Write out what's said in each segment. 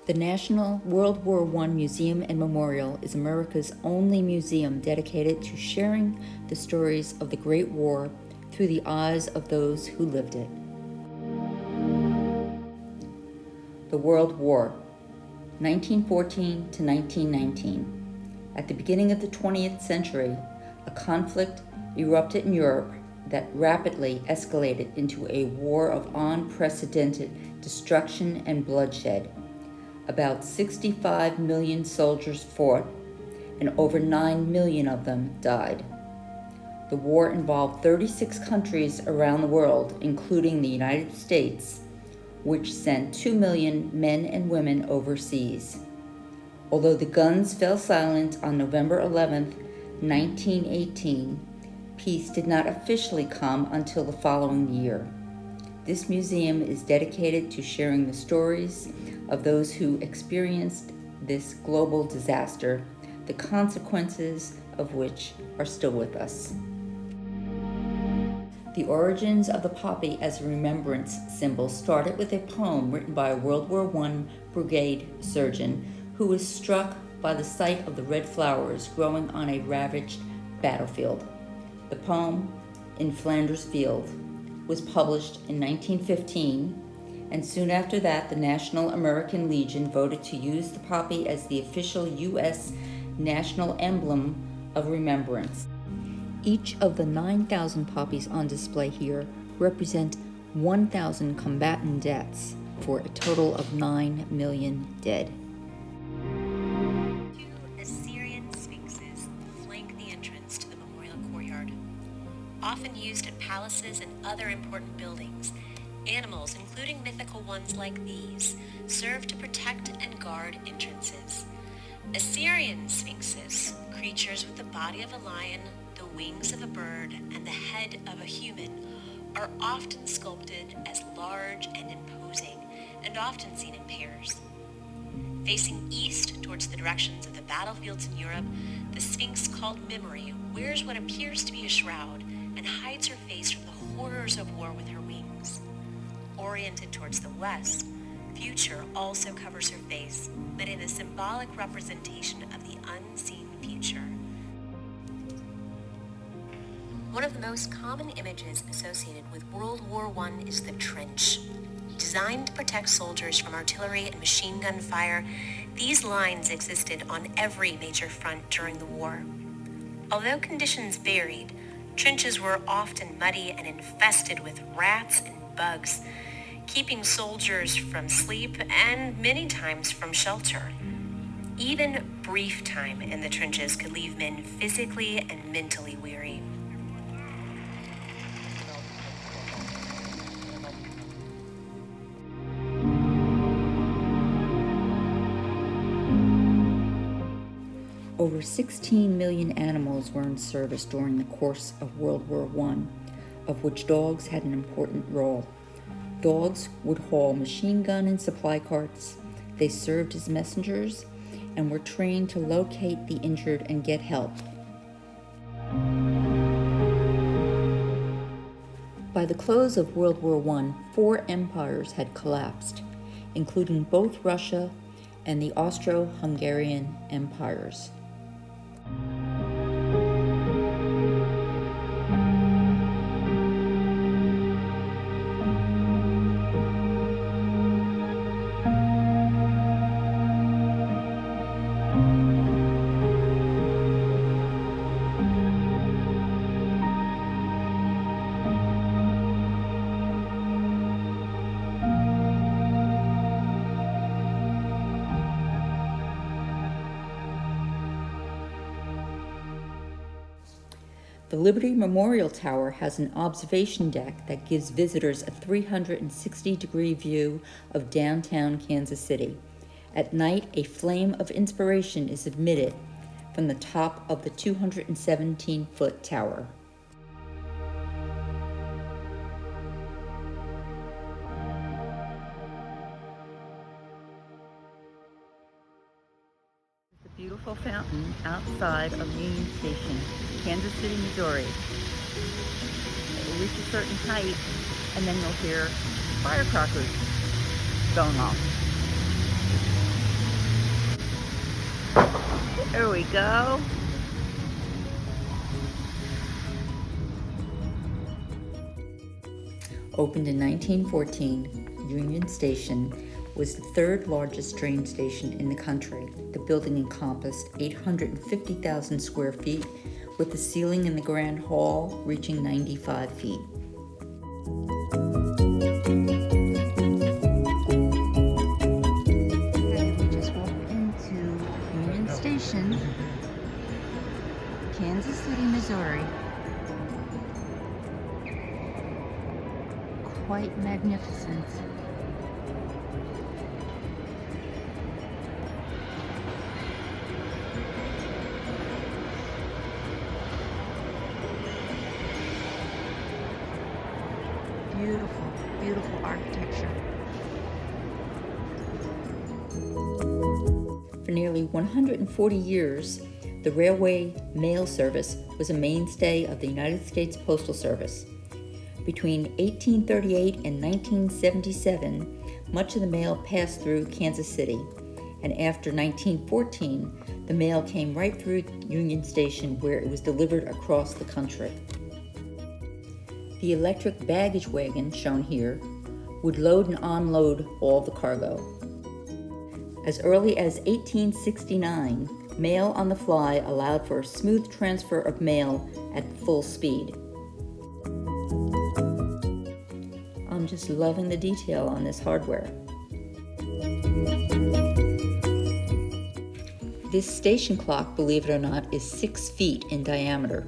The National World War I Museum and Memorial is America's only museum dedicated to sharing the stories of the Great War through the eyes of those who lived it. The World War, 1914 to 1919. At the beginning of the 20th century, a conflict erupted in Europe that rapidly escalated into a war of unprecedented destruction and bloodshed. About 65 million soldiers fought, and over 9 million of them died. The war involved 36 countries around the world, including the United States, which sent 2 million men and women overseas. Although the guns fell silent on November 11, 1918, peace did not officially come until the following year. This museum is dedicated to sharing the stories of those who experienced this global disaster, the consequences of which are still with us. The origins of the poppy as a remembrance symbol started with a poem written by a World War I brigade surgeon who was struck by the sight of the red flowers growing on a ravaged battlefield. The poem, In Flanders Field, was published in 1915, and soon after that, the National American Legion voted to use the poppy as the official U.S. national emblem of remembrance. Each of the 9,000 poppies on display here represent 1,000 combatant deaths, for a total of 9 million dead. Two Assyrian sphinxes flank the entrance to the memorial courtyard. Often used in palaces and other important buildings, animals, including mythical ones like these, serve to protect and guard entrances. Assyrian sphinxes, creatures with the body of a lion, the wings of a bird, and the head of a human, are often sculpted as large and imposing, and often seen in pairs. Facing east towards the directions of the battlefields in Europe, the sphinx called Memory wears what appears to be a shroud and hides her face from the horrors of war with her wings. Oriented towards the west, Future also covers her face, but in a symbolic representation of the unseen future. One of the most common images associated with World War I is the trench. Designed to protect soldiers from artillery and machine gun fire, these lines existed on every major front during the war. Although conditions varied, trenches were often muddy and infested with rats and bugs, keeping soldiers from sleep and many times from shelter. Even brief time in the trenches could leave men physically and mentally weary. Over 16 million animals were in service during the course of World War I, of which dogs had an important role. Dogs would haul machine gun and supply carts. They served as messengers and were trained to locate the injured and get help. By the close of World War I, 4 empires had collapsed, including both Russia and the Austro-Hungarian empires. The Liberty Memorial Tower has an observation deck that gives visitors a 360-degree view of downtown Kansas City. At night, a flame of inspiration is emitted from the top of the 217-foot tower. The beautiful fountain outside of Union Station, Kansas City, Missouri. It will reach a certain height, and then you'll hear firecrackers going off. There we go. Opened in 1914, Union Station was the third largest train station in the country. The building encompassed 850,000 square feet, with the ceiling in the Grand Hall reaching 95 feet. Okay, we just walked into Union Station, Kansas City, Missouri. Quite magnificent. Beautiful, beautiful architecture. For nearly 140 years, the railway mail service was a mainstay of the United States Postal Service. Between 1838 and 1977, much of the mail passed through Kansas City, and after 1914, the mail came right through Union Station, where it was delivered across the country. The electric baggage wagon, shown here, would load and unload all the cargo. As early as 1869, mail on the fly allowed for a smooth transfer of mail at full speed. I'm just loving the detail on this hardware. This station clock, believe it or not, is 6 feet in diameter.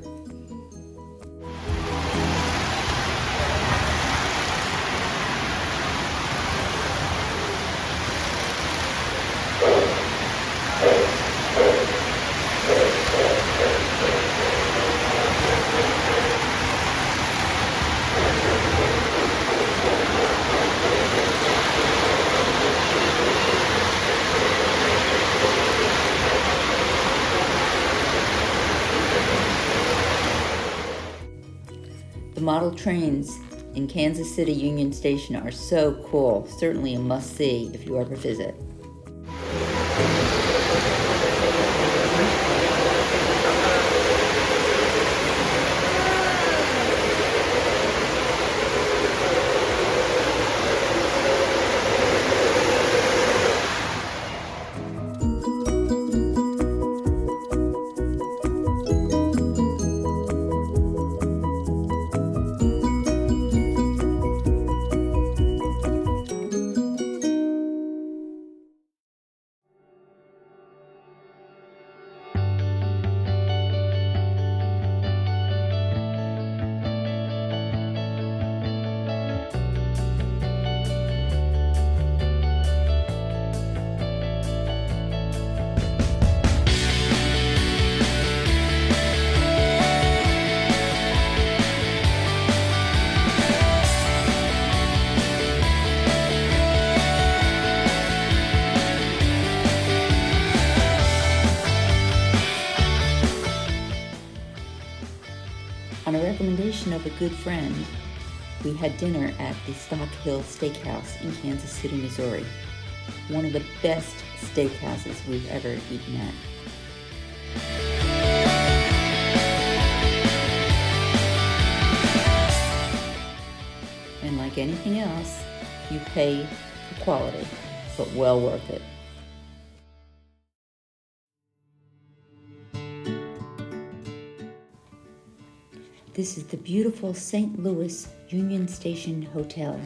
The model trains in Kansas City Union Station are so cool, certainly a must-see if you ever visit. On a recommendation of a good friend, we had dinner at the Steakhouse in Kansas City, Missouri. One of the best steakhouses we've ever eaten at. And like anything else, you pay for quality, but well worth it. This is the beautiful St. Louis Union Station Hotel.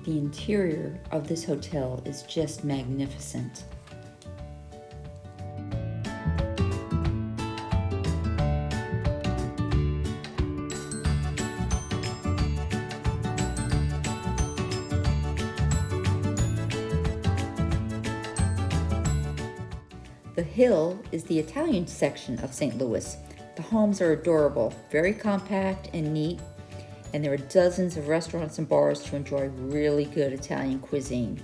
The interior of this hotel is just magnificent. The Hill is the Italian section of St. Louis. The homes are adorable, very compact and neat, and there are dozens of restaurants and bars to enjoy really good Italian cuisine.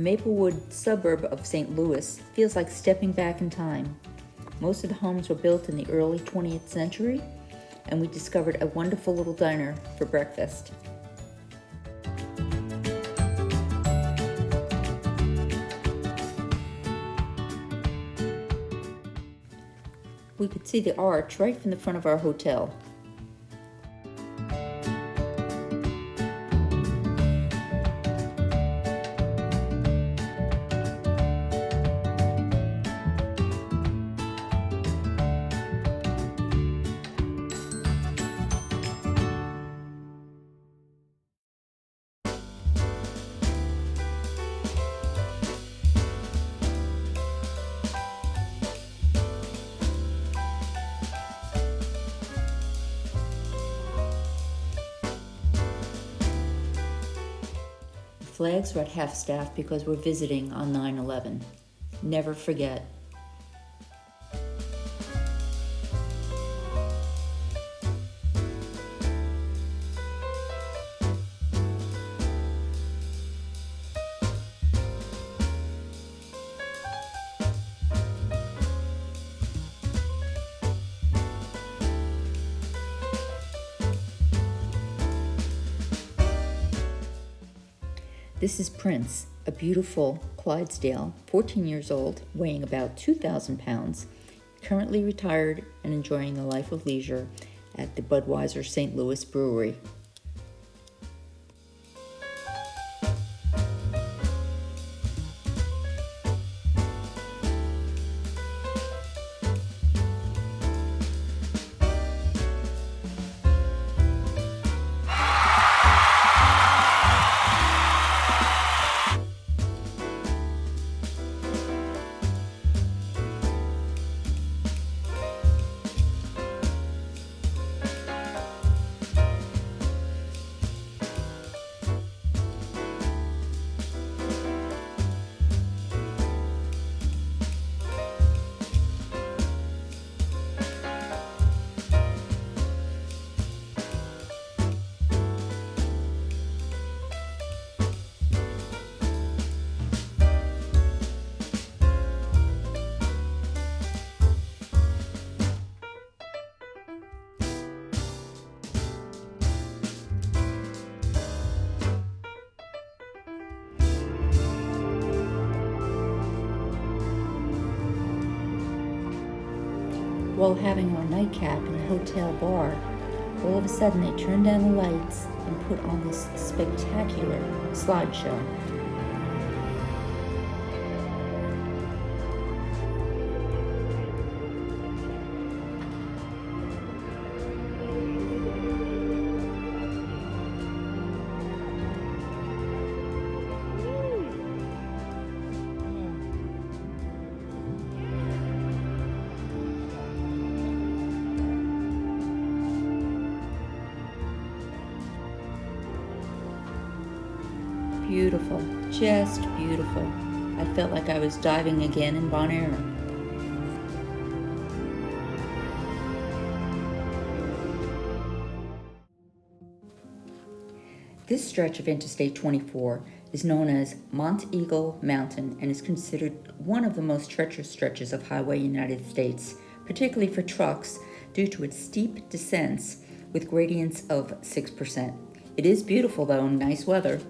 Maplewood suburb of St. Louis feels like stepping back in time. Most of the homes were built in the early 20th century, and we discovered a wonderful little diner for breakfast. We could see the arch right from the front of our hotel. Flags were at half-staff because we're visiting on 9/11. Never forget. This is Prince, a beautiful Clydesdale, 14 years old, weighing about 2,000 pounds, currently retired and enjoying a life of leisure at the Budweiser St. Louis Brewery. While having our nightcap in the hotel bar, all of a sudden they turned down the lights and put on this spectacular slideshow. Beautiful, just beautiful. I felt like I was diving again in Bon Air. This stretch of Interstate 24 is known as Mont Eagle Mountain and is considered one of the most treacherous stretches of highway United States, particularly for trucks, due to its steep descents with gradients of 6%. It is beautiful though, in nice weather.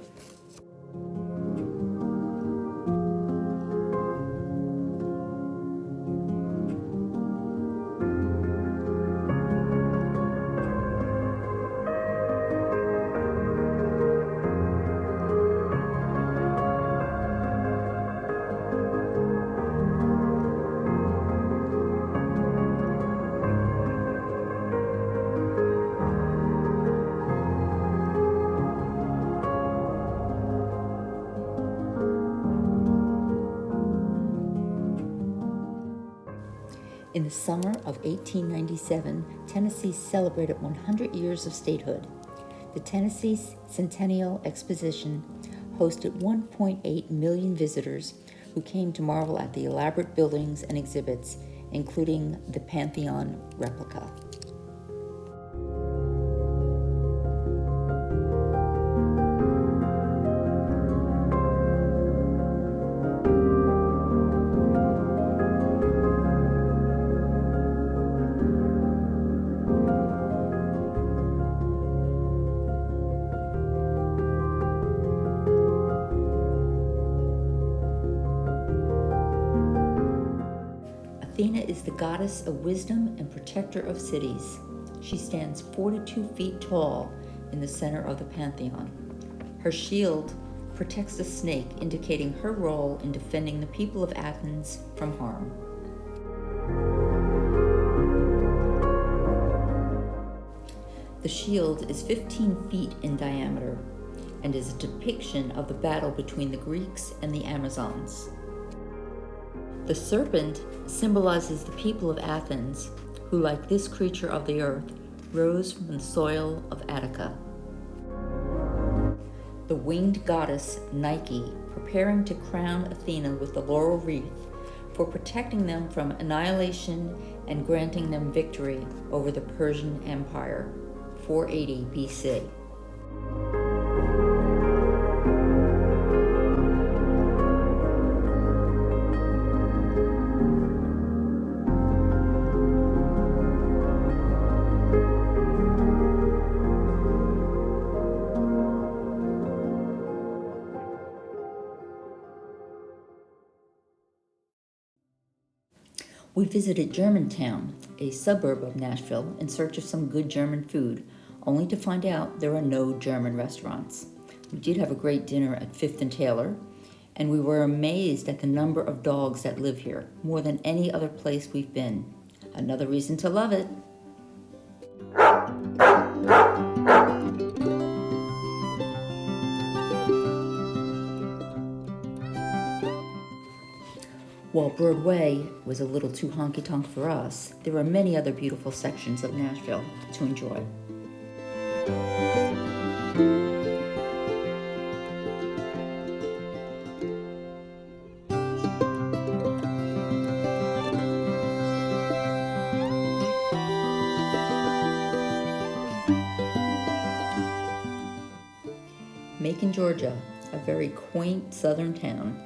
In the summer of 1897, Tennessee celebrated 100 years of statehood. The Tennessee Centennial Exposition hosted 1.8 million visitors who came to marvel at the elaborate buildings and exhibits, including the Pantheon replica. Athena is the goddess of wisdom and protector of cities. She stands 42 feet tall in the center of the Pantheon. Her shield protects a snake, indicating her role in defending the people of Athens from harm. The shield is 15 feet in diameter and is a depiction of the battle between the Greeks and the Amazons. The serpent symbolizes the people of Athens, who, like this creature of the earth, rose from the soil of Attica. The winged goddess Nike, preparing to crown Athena with the laurel wreath for protecting them from annihilation and granting them victory over the Persian Empire, 480 BC. We visited Germantown, a suburb of Nashville, in search of some good German food, only to find out there are no German restaurants. We did have a great dinner at Fifth and Taylor, and we were amazed at the number of dogs that live here, more than any other place we've been. Another reason to love it. While Broadway was a little too honky-tonk for us, there are many other beautiful sections of Nashville to enjoy. Macon, Georgia, a very quaint southern town.